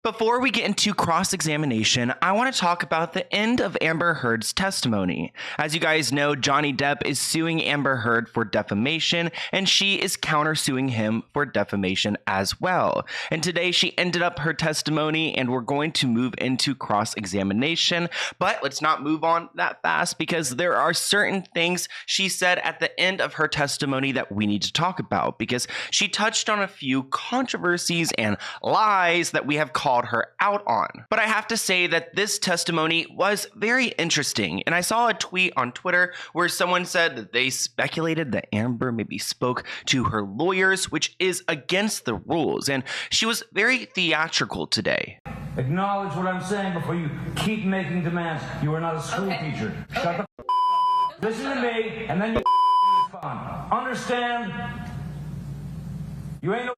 Before we get into cross-examination, I want to talk about the end of Amber Heard's testimony. As you guys know, Johnny Depp is suing Amber Heard for defamation, and she is countersuing him for defamation as well. And today she ended up her testimony, and we're going to move into cross-examination. But let's not move on that fast, because there are certain things she said at the end of her testimony that we need to talk about, because she touched on a few controversies and lies that we have called her out on. But I have to say that this testimony was very interesting, and I saw a tweet on Twitter where someone said that they speculated that Amber maybe spoke to her lawyers, which is against the rules, and she was very theatrical today. Acknowledge what I'm saying before you keep making demands. You are not a school teacher. Shut the up. Listen to me, and then you respond. Understand? You ain't no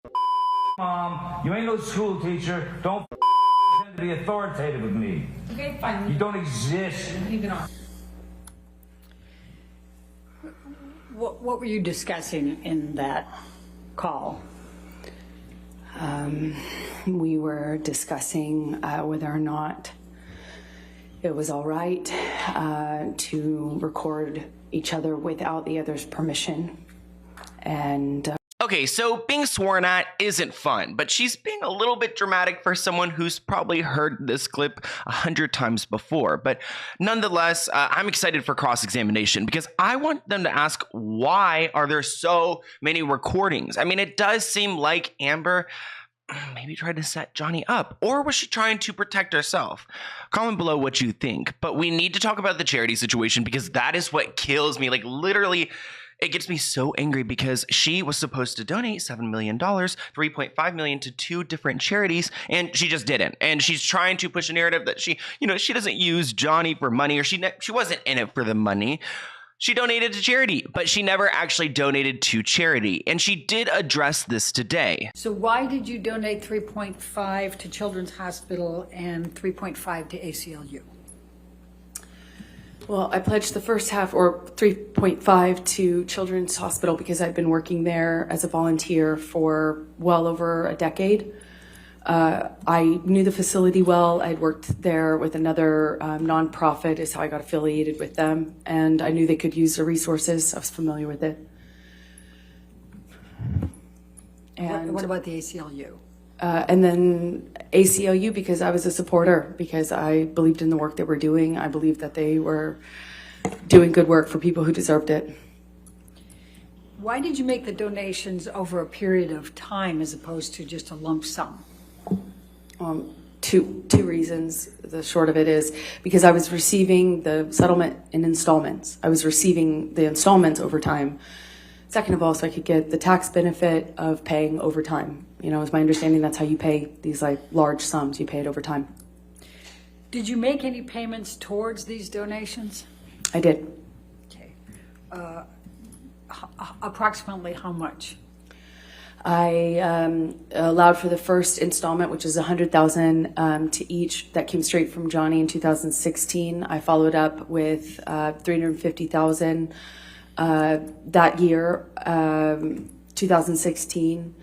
mom. You ain't no school teacher. Don't pretend to be authoritative with me. Okay, fine. You don't exist. Moving on. What were you discussing in that call? We were discussing whether or not it was all right to record each other without the other's permission. And Okay, so being sworn at isn't fun, but she's being a little bit dramatic for someone who's probably heard this clip 100 times before. But nonetheless, I'm excited for cross-examination because I want them to ask, why are there so many recordings? I mean, it does seem like Amber maybe tried to set Johnny up, or was she trying to protect herself? Comment below what you think. But we need to talk about the charity situation because that is what kills me. Like, literally, it gets me so angry because she was supposed to donate $7 million, $3.5 million to 2 different charities, and she just didn't. And she's trying to push a narrative that she doesn't use Johnny for money, or she wasn't in it for the money. She donated to charity, but she never actually donated to charity. And she did address this today. So why did you donate 3.5 to Children's Hospital and 3.5 to ACLU? well, I pledged the first half, or 3.5, to Children's Hospital because I'd been working there as a volunteer for well over a decade. I knew the facility well. I'd worked there with another nonprofit, is how I got affiliated with them, and I knew they could use the resources. I was familiar with it. And what about the ACLU? And then ACLU, because I was a supporter, because I believed in the work they were doing. I believed that they were doing good work for people who deserved it. Why did you make the donations over a period of time as opposed to just a lump sum? Two reasons. The short of it is because I was receiving the settlement in installments. I was receiving the installments over time. Second of all, so I could get the tax benefit of paying overtime. You know, it's my understanding that's how you pay these like large sums. You pay it over time. Did you make any payments towards these donations? I did. Okay. Approximately how much? I allowed for the first installment, which is $100,000 to each. That came straight from Johnny in 2016. I followed up with $350,000 that year, 2016.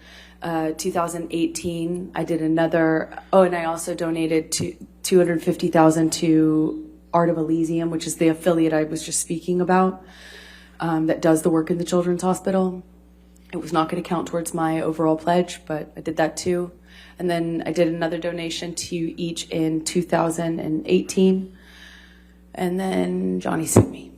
2018, I did another. Oh, and I also donated $250,000 to Art of Elysium, which is the affiliate I was just speaking about, that does the work in the Children's Hospital. It was not going to count towards my overall pledge, but I did that too. And then I did another donation to each in 2018. And then Johnny sued me,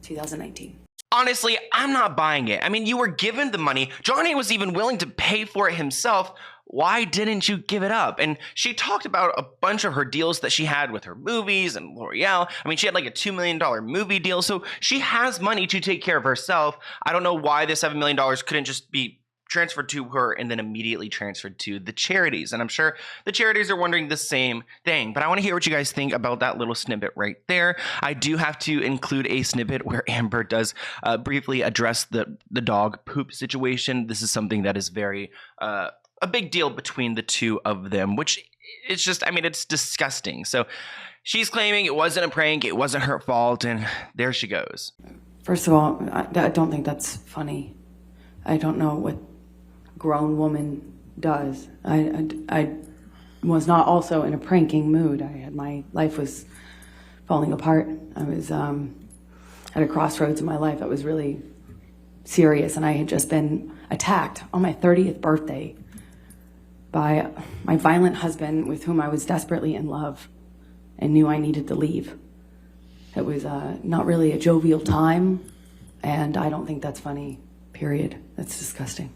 2019. Honestly, I'm not buying it. I mean, you were given the money. Johnny was even willing to pay for it himself. Why didn't you give it up? And she talked about a bunch of her deals that she had with her movies and L'Oreal. I mean, she had like a $2 million movie deal. So she has money to take care of herself. I don't know why the $7 million couldn't just be transferred to her and then immediately transferred to the charities. And I'm sure the charities are wondering the same thing. But I want to hear what you guys think about that little snippet right there. I do have to include a snippet where Amber does briefly address the dog poop situation. This is something that is very a big deal between the two of them, which it's just, I mean, it's disgusting. So she's claiming it wasn't a prank, it wasn't her fault, and there she goes. First of all, I don't think that's funny. I don't know what grown woman does. I was not also in a pranking mood. My life was falling apart. I was at a crossroads in my life that was really serious, and I had just been attacked on my 30th birthday by my violent husband with whom I was desperately in love and knew I needed to leave. It was not really a jovial time, and I don't think that's funny, period. That's disgusting.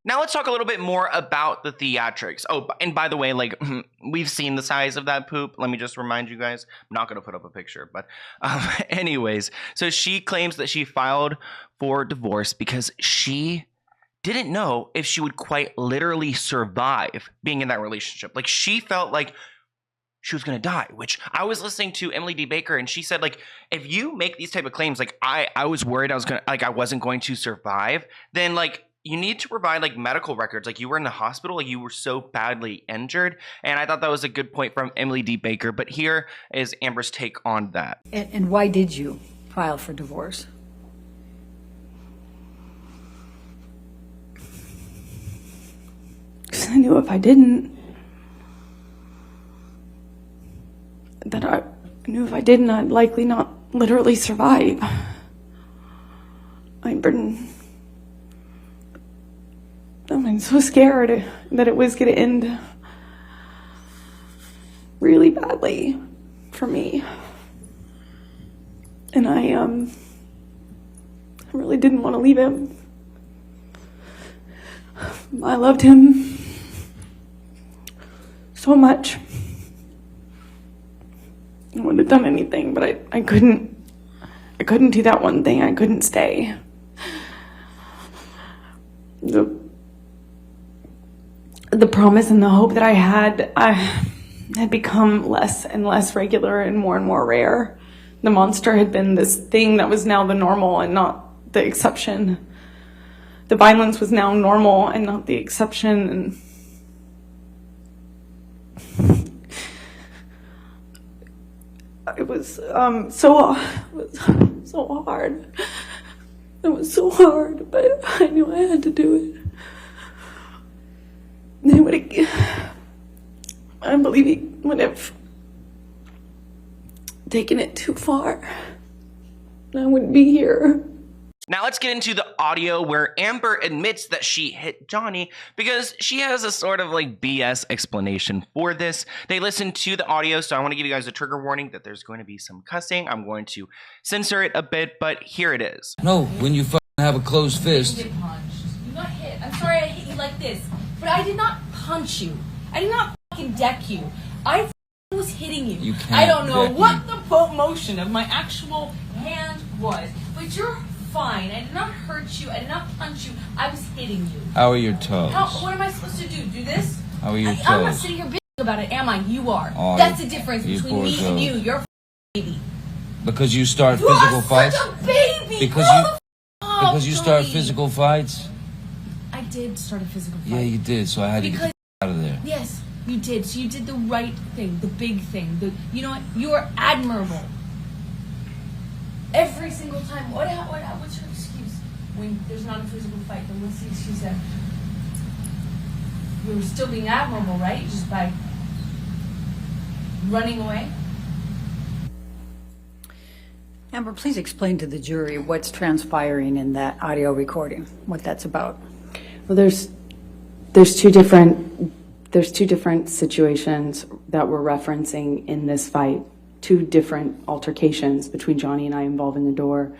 Now let's talk a little bit more about the theatrics. Oh, and by the way, like, we've seen the size of that poop. Let me just remind you guys. I'm not going to put up a picture, but anyways. So she claims that she filed for divorce because she didn't know if she would quite literally survive being in that relationship. Like, she felt like she was going to die, which I was listening to Emily D. Baker, and she said, like, if you make these type of claims, like, I was worried I wasn't going to survive, then, like, you need to provide like medical records. Like, you were in the hospital, like you were so badly injured. And I thought that was a good point from Emily D. Baker. But here is Amber's take on that. And why did you file for divorce? Because I knew if I didn't, I'd likely not literally survive. I'm so scared that it was going to end really badly for me. And I really didn't want to leave him. I loved him so much. I would have done anything, but I couldn't do that one thing. I couldn't stay. The promise and the hope that I had become less and less regular and more rare. The monster had been this thing that was now the normal and not the exception. The violence was now normal and not the exception. And it was so hard. It was so hard, but I knew I had to do it. I believe he would have taken it too far. I wouldn't be here. Now let's get into the audio where Amber admits that she hit Johnny because she has a sort of like BS explanation for this. They listened to the audio, so I want to give you guys a trigger warning that there's going to be some cussing. I'm going to censor it a bit, but here it is. No, when you have a closed fist. You get punched. You got hit. I'm sorry I hit you like this, but I did not punch you. I did not fucking deck you. I was hitting you. I don't know what the motion of my actual hand was, but you're fine. I did not hurt you. I did not punch you. I was hitting you. How are your toes? What am I supposed to do? Do this? How are your toes? I'm not sitting here bitching about it, am I? You are. Oh, that's the difference you between me and you. You're a baby. Because you start You physical are fights? such a baby. Because you start Johnny. physical fights? I did start a physical fight. Yeah, you did. So I had to get out of there. Yes, you did. So you did the right thing, the big thing. You know what? You are admirable. Every single time. What's your excuse when there's not a physical fight? Then what's the excuse then? You were still being admirable, right? Just by running away. Amber, please explain to the jury what's transpiring in that audio recording, what that's about. Well, there's two different situations that we're referencing in this fight. Two different altercations between Johnny and I involving the door.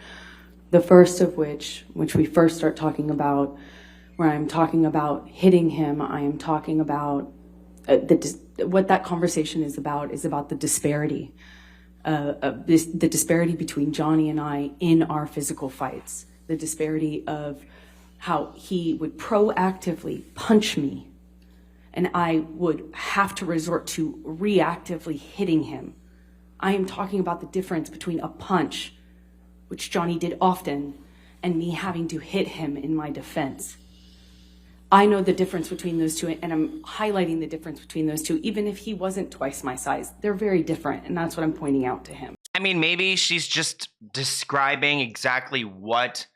The first of which we first start talking about, where I'm talking about hitting him, I am talking about what that conversation is about the disparity. The disparity between Johnny and I in our physical fights. The disparity of how he would proactively punch me and I would have to resort to reactively hitting him. I am talking about the difference between a punch, which Johnny did often, and me having to hit him in my defense. I know the difference between those two, and I'm highlighting the difference between those two, even if he wasn't twice my size. They're very different, and that's what I'm pointing out to him. I mean, maybe she's just describing exactly what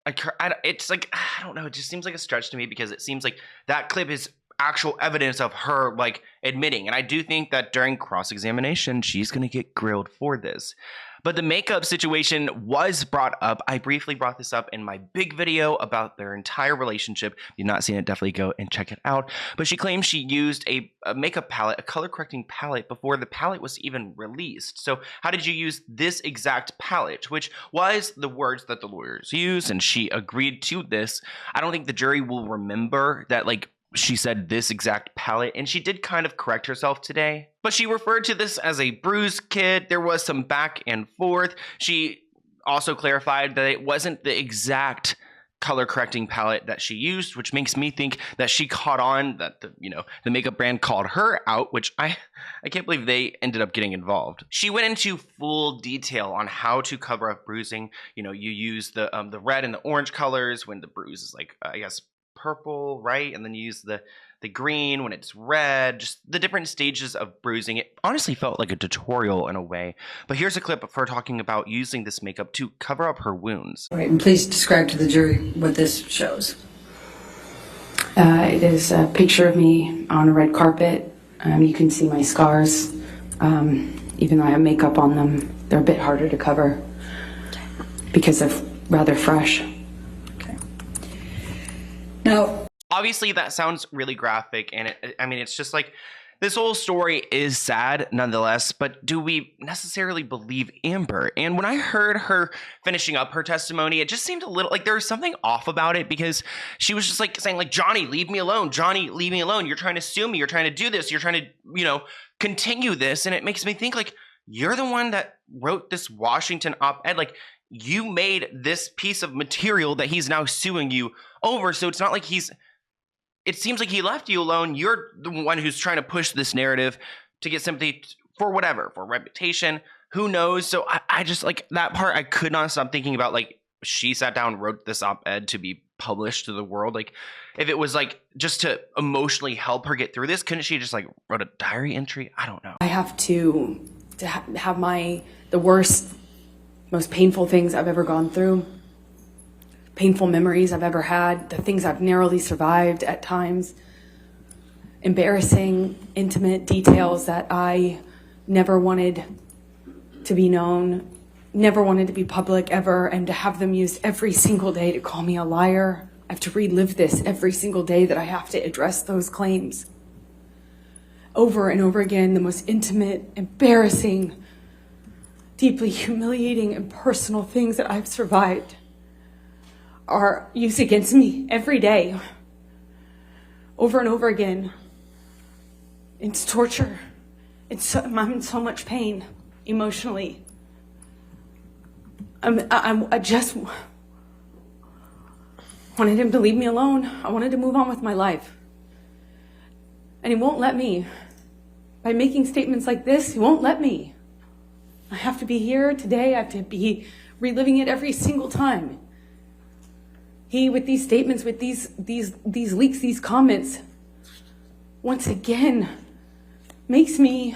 occurred. It's like, I don't know, it just seems like a stretch to me because it seems like that clip is actual evidence of her like admitting. And I do think that during cross-examination, she's going to get grilled for this. But the makeup situation was brought up. I briefly brought this up in my big video about their entire relationship. If you've not seen it, definitely go and check it out. But she claims she used a makeup palette, a color correcting palette, before the palette was even released. So how did you use this exact palette? Which was the words that the lawyers used, and she agreed to this. I don't think the jury will remember that, like, she said this exact palette, and she did kind of correct herself today. But she referred to this as a bruise kit. There was some back and forth. She also clarified that it wasn't the exact color correcting palette that she used, which makes me think that she caught on that the makeup brand called her out, which I can't believe they ended up getting involved. She went into full detail on how to cover up bruising. You use the red and the orange colors when the bruise is like, I guess, purple, right? And then you use the green when it's red, just the different stages of bruising. It honestly felt like a tutorial in a way. But here's a clip of her talking about using this makeup to cover up her wounds. All right, and please describe to the jury what this shows. It is a picture of me on a red carpet. You can see my scars. Even though I have makeup on them, they're a bit harder to cover because they're rather fresh. Okay. Now, obviously, that sounds really graphic, and it's just like, this whole story is sad nonetheless, but do we necessarily believe Amber? And when I heard her finishing up her testimony, it just seemed a little like there was something off about it, because she was just like saying, like, Johnny, leave me alone. Johnny, leave me alone. You're trying to sue me. You're trying to do this. You're trying to, continue this. And it makes me think, like, you're the one that wrote this Washington op-ed. Like, you made this piece of material that he's now suing you over. So it's not like it seems like he left you alone. You're the one who's trying to push this narrative to get sympathy for whatever, for reputation. Who knows? So I just, like, that part, I could not stop thinking about, like, she sat down and wrote this op-ed to be published to the world. Like, if it was, like, just to emotionally help her get through this, couldn't she just, like, wrote a diary entry? I don't know. I have to have the worst, most painful things I've ever gone through, painful memories I've ever had, the things I've narrowly survived at times, embarrassing, intimate details that I never wanted to be known, never wanted to be public ever, and to have them used every single day to call me a liar. I have to relive this every single day that I have to address those claims. Over and over again, the most intimate, embarrassing, deeply humiliating and personal things that I've survived are used against me every day, over and over again. It's torture. I'm in so much pain emotionally. I just wanted him to leave me alone. I wanted to move on with my life. And he won't let me. By making statements like this, he won't let me. I have to be here today. I have to be reliving it every single time. He, with these statements, with these leaks, these comments, once again, makes me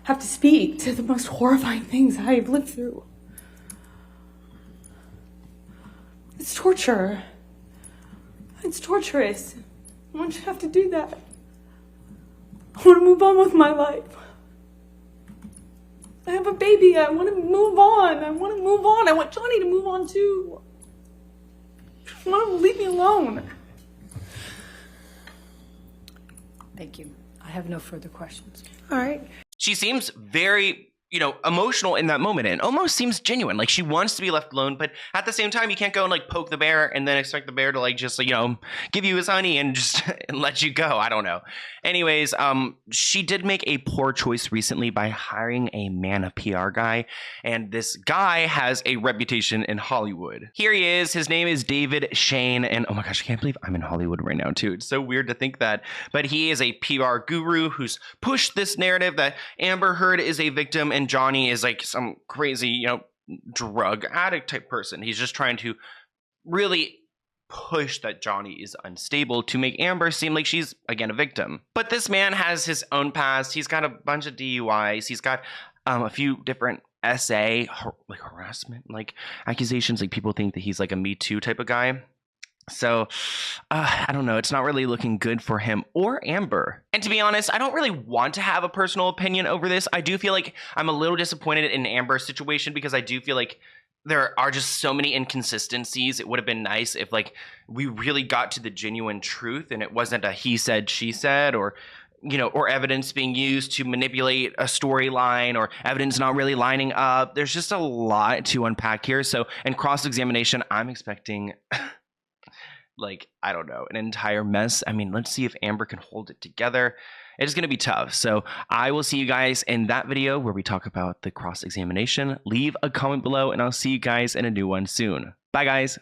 have to speak to the most horrifying things I have lived through. It's torture. It's torturous. I want you to have to do that. I want to move on with my life. I have a baby. I want to move on. I want Johnny to move on too. I want him to leave me alone. thank you. I have no further questions. All right. She seems very, emotional in that moment, and almost seems genuine. Like, she wants to be left alone, but at the same time, you can't go and, like, poke the bear and then expect the bear to, like, just, give you his honey and just and let you go. I don't know. Anyways, she did make a poor choice recently by hiring a PR guy, and this guy has a reputation in Hollywood. Here he is. His name is David Shane, and oh my gosh, I can't believe I'm in Hollywood right now, too. It's so weird to think that, but he is a PR guru who's pushed this narrative that Amber Heard is a victim and Johnny is like some crazy, drug addict type person. He's just trying to really push that Johnny is unstable to make Amber seem like she's, again, a victim. But this man has his own past. He's got a bunch of DUIs. He's got a few different harassment, accusations. Like, people think that he's like a Me Too type of guy. So I don't know. It's not really looking good for him or Amber. And to be honest, I don't really want to have a personal opinion over this. I do feel like I'm a little disappointed in Amber's situation because I do feel like there are just so many inconsistencies. It would have been nice if like we really got to the genuine truth and it wasn't a he said, she said, or or evidence being used to manipulate a storyline, or evidence not really lining up. There's just a lot to unpack here. So in cross-examination, I'm expecting like, I don't know, an entire mess. I mean, let's see if Amber can hold it together. It's going to be tough. So I will see you guys in that video where we talk about the cross-examination. Leave a comment below and I'll see you guys in a new one soon. Bye, guys.